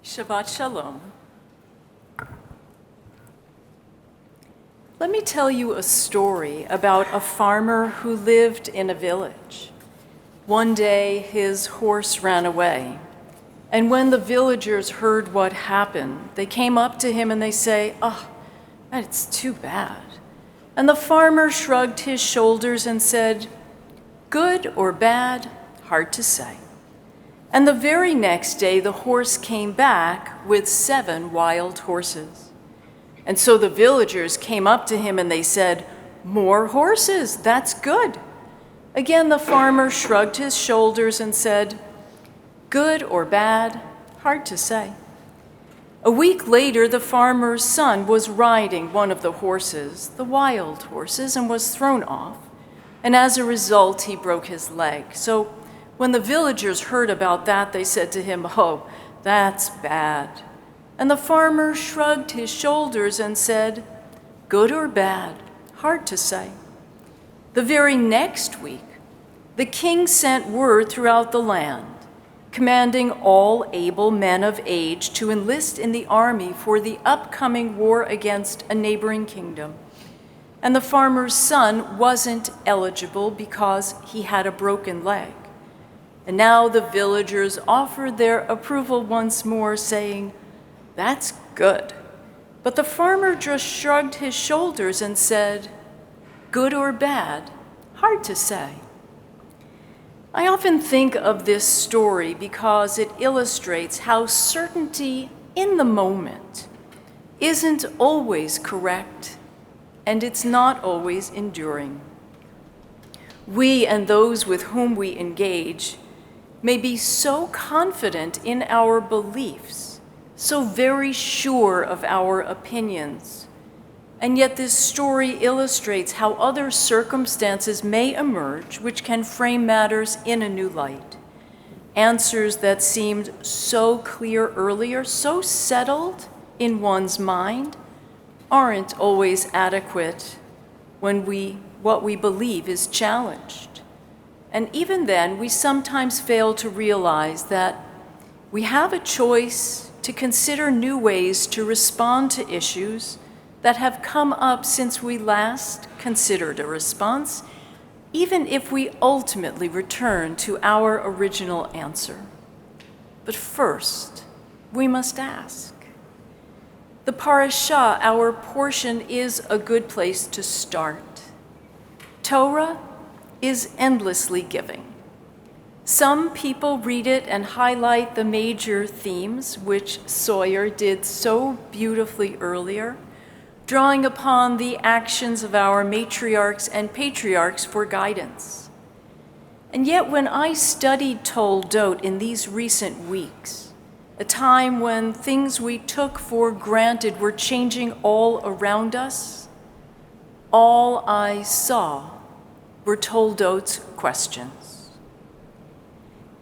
Shabbat Shalom. Let me tell you a story about a farmer who lived in a village. One day, his horse ran away, and when the villagers heard what happened, they came up to him and they say, "Oh, that's too bad." And the farmer shrugged his shoulders and said, "Good or bad, hard to say." And the very next day, the horse came back with 7 wild horses. And so the villagers came up to him and they said, "More horses, that's good." Again, the farmer shrugged his shoulders and said, "Good or bad, hard to say." A week later, the farmer's son was riding one of the horses, the wild horses, and was thrown off. And as a result, he broke his leg. So when the villagers heard about that, they said to him, "Oh, that's bad." And the farmer shrugged his shoulders and said, "Good or bad, hard to say." The very next week, the king sent word throughout the land, commanding all able men of age to enlist in the army for the upcoming war against a neighboring kingdom. And the farmer's son wasn't eligible because he had a broken leg. And now the villagers offered their approval once more, saying, "That's good." But the farmer just shrugged his shoulders and said, "Good or bad, hard to say." I often think of this story because it illustrates how certainty in the moment isn't always correct, and it's not always enduring. We and those with whom we engage may be so confident in our beliefs, so very sure of our opinions, and yet this story illustrates how other circumstances may emerge which can frame matters in a new light. Answers that seemed so clear earlier, so settled in one's mind, aren't always adequate when what we believe is challenged. And even then, we sometimes fail to realize that we have a choice to consider new ways to respond to issues that have come up since we last considered a response, even if we ultimately return to our original answer. But first, we must ask. The parashah, our portion, is a good place to start. Torah is endlessly giving. Some people read it and highlight the major themes, which Sawyer did so beautifully earlier, drawing upon the actions of our matriarchs and patriarchs for guidance. And yet when I studied Toldot in these recent weeks, a time when things we took for granted were changing all around us, all I saw were Toldot's questions.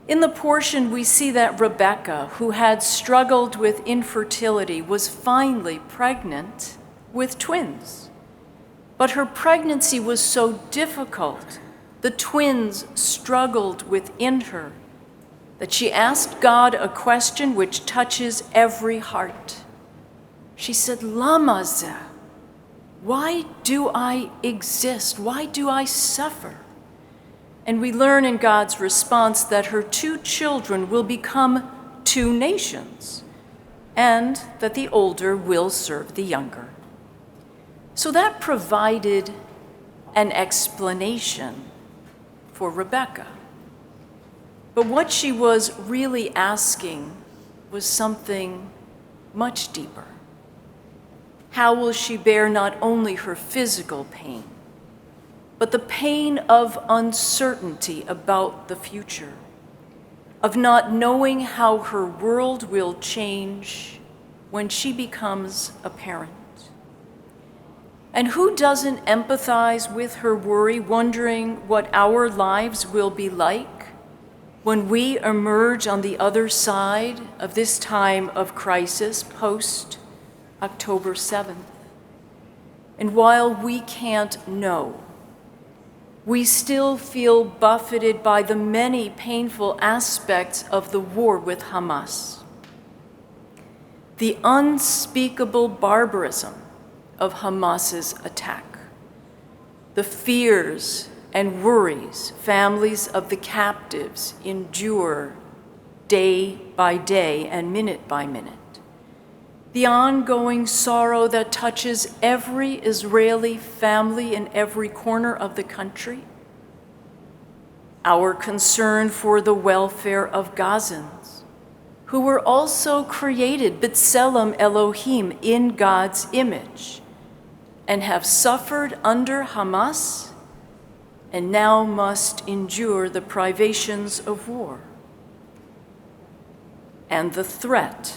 In the portion, we see that Rebecca, who had struggled with infertility, was finally pregnant with twins. But her pregnancy was so difficult, the twins struggled within her, that she asked God a question which touches every heart. She said, "Lama zeh? Why do I exist? Why do I suffer?" And we learn in God's response that her 2 children will become 2 nations, and that the older will serve the younger. So that provided an explanation for Rebecca. But what she was really asking was something much deeper. How will she bear not only her physical pain, but the pain of uncertainty about the future, of not knowing how her world will change when she becomes a parent? And who doesn't empathize with her worry, wondering what our lives will be like when we emerge on the other side of this time of crisis post-October 7th? And while we can't know, we still feel buffeted by the many painful aspects of the war with Hamas. the unspeakable barbarism of Hamas's attack, the fears and worries families of the captives endure day by day and minute by minute, the ongoing sorrow that touches every Israeli family in every corner of the country, our concern for the welfare of Gazans, who were also created B'Tselem Elohim in God's image, and have suffered under Hamas and now must endure the privations of war. And the threat,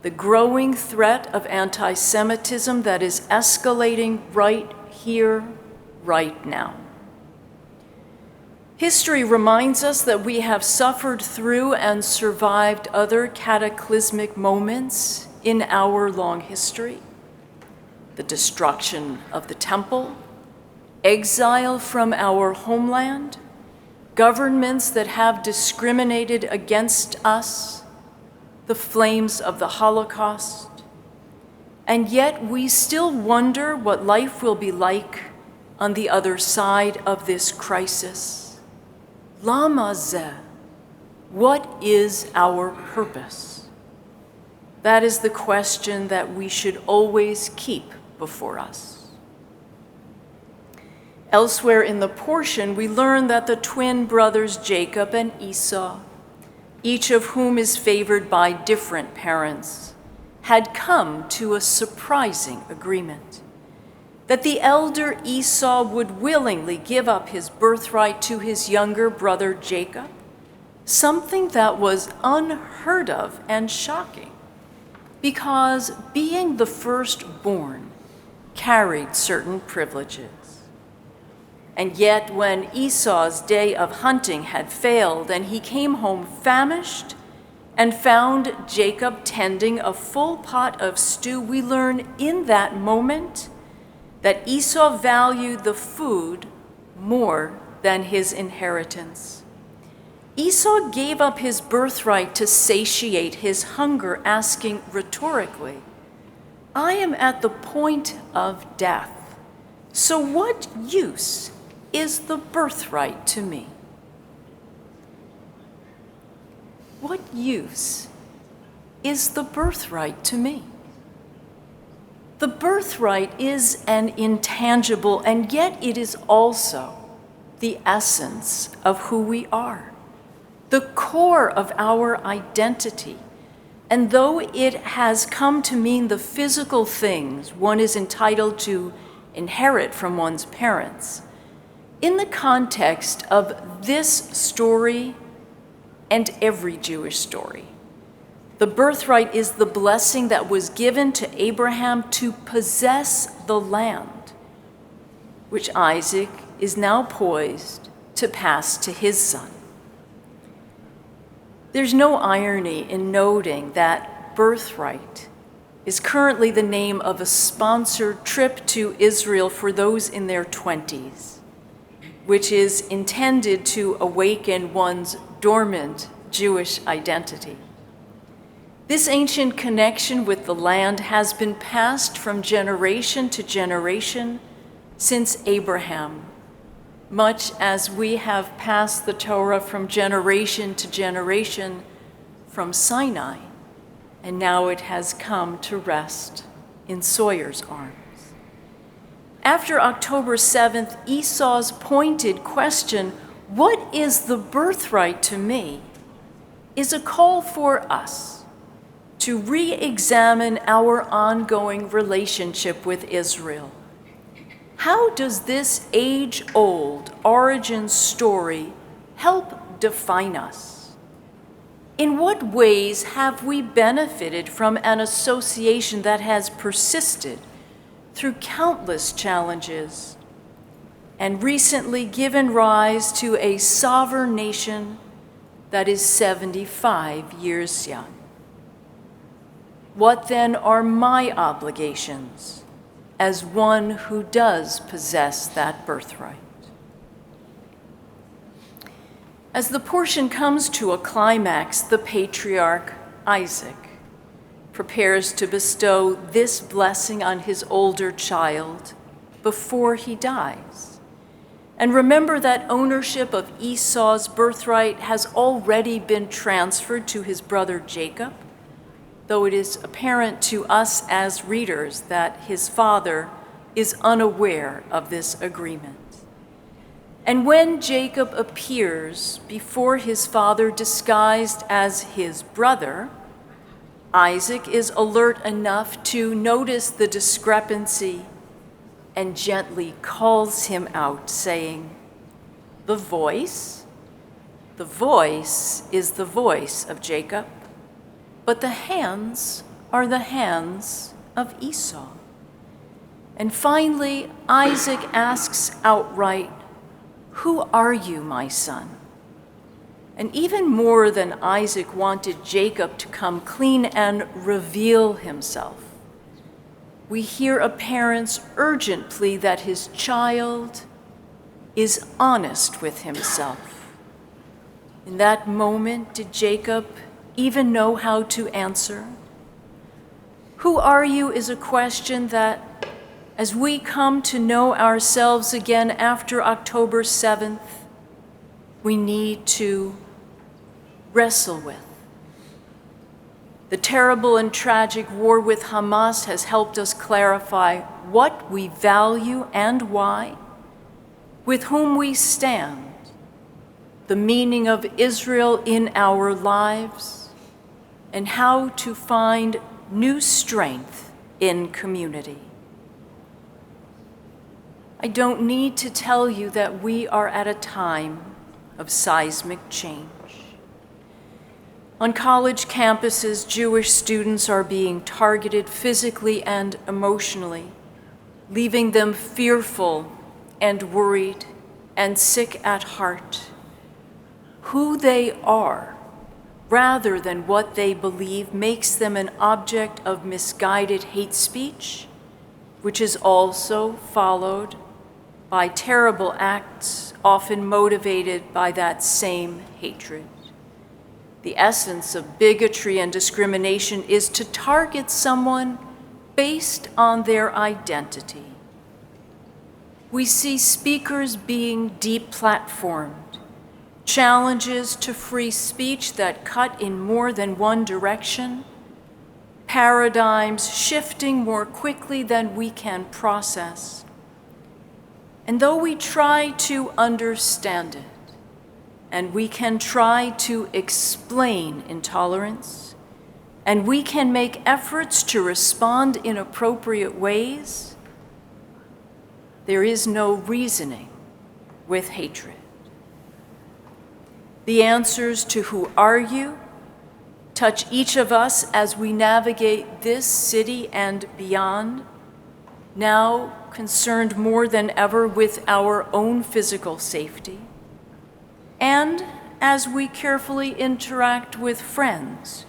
the growing threat of anti-Semitism that is escalating right here, right now. History reminds us that we have suffered through and survived other cataclysmic moments in our long history: the destruction of the temple, exile from our homeland, governments that have discriminated against us, the flames of the Holocaust. And yet we still wonder what life will be like on the other side of this crisis. Lama zeh? What is our purpose? That is the question that we should always keep before us. Elsewhere in the portion, we learn that the twin brothers Jacob and Esau, each of whom is favored by different parents, had come to a surprising agreement: that the elder Esau would willingly give up his birthright to his younger brother Jacob, something that was unheard of and shocking, because being the firstborn carried certain privileges. And yet when Esau's day of hunting had failed and he came home famished and found Jacob tending a full pot of stew, we learn in that moment that Esau valued the food more than his inheritance. Esau gave up his birthright to satiate his hunger, asking rhetorically, "I am at the point of death, so what use is the birthright to me?" What use is the birthright to me? The birthright is an intangible, and yet it is also the essence of who we are, the core of our identity. And though it has come to mean the physical things one is entitled to inherit from one's parents, in the context of this story and every Jewish story, the birthright is the blessing that was given to Abraham to possess the land, which Isaac is now poised to pass to his son. There's no irony in noting that birthright is currently the name of a sponsored trip to Israel for those in their 20s, which is intended to awaken one's dormant Jewish identity. This ancient connection with the land has been passed from generation to generation since Abraham, much as we have passed the Torah from generation to generation from Sinai, and now it has come to rest in Sawyer's arms. After October 7th, Esau's pointed question, "What is the birthright to me?" is a call for us to re-examine our ongoing relationship with Israel. How does this age-old origin story help define us? In what ways have we benefited from an association that has persisted through countless challenges and recently given rise to a sovereign nation that is 75 years young? What then are my obligations as one who does possess that birthright? As the portion comes to a climax, the patriarch Isaac prepares to bestow this blessing on his older child before he dies. And remember that ownership of Esau's birthright has already been transferred to his brother Jacob, though it is apparent to us as readers that his father is unaware of this agreement. And when Jacob appears before his father disguised as his brother, Isaac is alert enough to notice the discrepancy and gently calls him out, saying, the voice is the voice of Jacob, but the hands are the hands of Esau. And finally, Isaac asks outright, who are you, my son? And even more than Isaac wanted Jacob to come clean and reveal himself, we hear a parent's urgent plea that his child is honest with himself. In that moment, did Jacob even know how to answer? Who are you is a question that, as we come to know ourselves again after October 7th, we need to wrestle with. The terrible and tragic war with Hamas has helped us clarify what we value and why, with whom we stand, the meaning of Israel in our lives, and how to find new strength in community. I don't need to tell you that we are at a time of seismic change. On college campuses, Jewish students are being targeted physically and emotionally, leaving them fearful and worried and sick at heart. Who they are, rather than what they believe, makes them an object of misguided hate speech, which is also followed by terrible acts, often motivated by that same hatred. The essence of bigotry and discrimination is to target someone based on their identity. We see speakers being deplatformed, challenges to free speech that cut in more than one direction, paradigms shifting more quickly than we can process. And though we try to understand it, and we can try to explain intolerance, and we can make efforts to respond in appropriate ways, there is no reasoning with hatred. The answers to who are you touch each of us as we navigate this city and beyond, now concerned more than ever with our own physical safety, and as we carefully interact with friends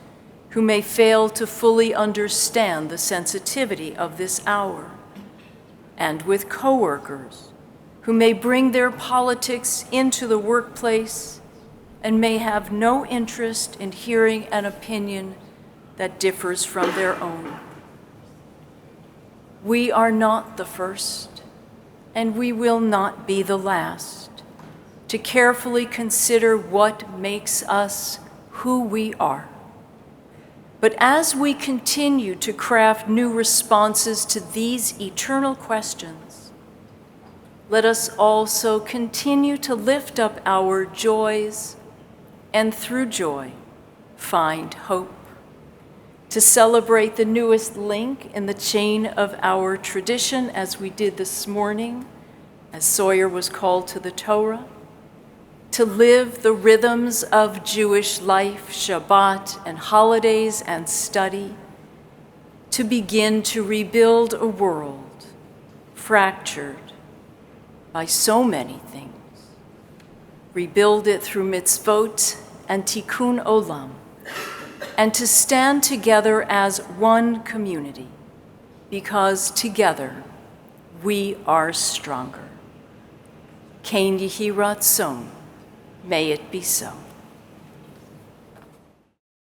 who may fail to fully understand the sensitivity of this hour, and with coworkers who may bring their politics into the workplace and may have no interest in hearing an opinion that differs from their own. We are not the first, and we will not be the last, to carefully consider what makes us who we are. But as we continue to craft new responses to these eternal questions, let us also continue to lift up our joys and through joy find hope. To celebrate the newest link in the chain of our tradition, as we did this morning, as Sawyer was called to the Torah, to live the rhythms of Jewish life, Shabbat and holidays and study, to begin to rebuild a world fractured by so many things. Rebuild it through mitzvot and tikkun olam, and to stand together as one community, because together we are stronger. Ken Yehi Ratzon, may it be so.